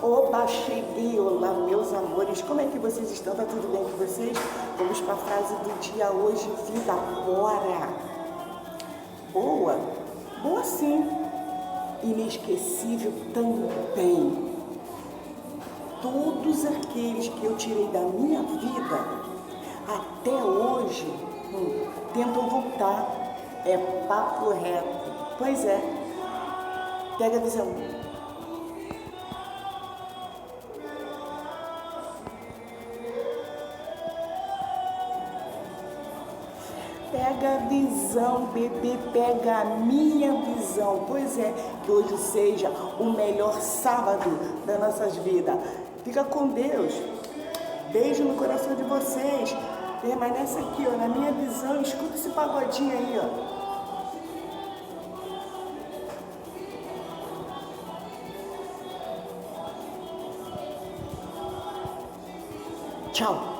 Oba, cheguei! Olá, meus amores! Como é que vocês estão? Tá tudo bem com vocês? Vamos para a frase do dia hoje, vida fora. Boa? Boa sim. Inesquecível também. Todos aqueles que eu tirei da minha vida, até hoje, tentam voltar. É papo reto. Pois é. Pega a visão. Pega a visão, bebê, pega a minha visão. Pois é, que hoje seja o melhor sábado das nossas vidas. Fica com Deus. Beijo no coração de vocês. Permanece aqui, ó, na minha visão. Escuta esse pagodinho aí, ó. Tchau.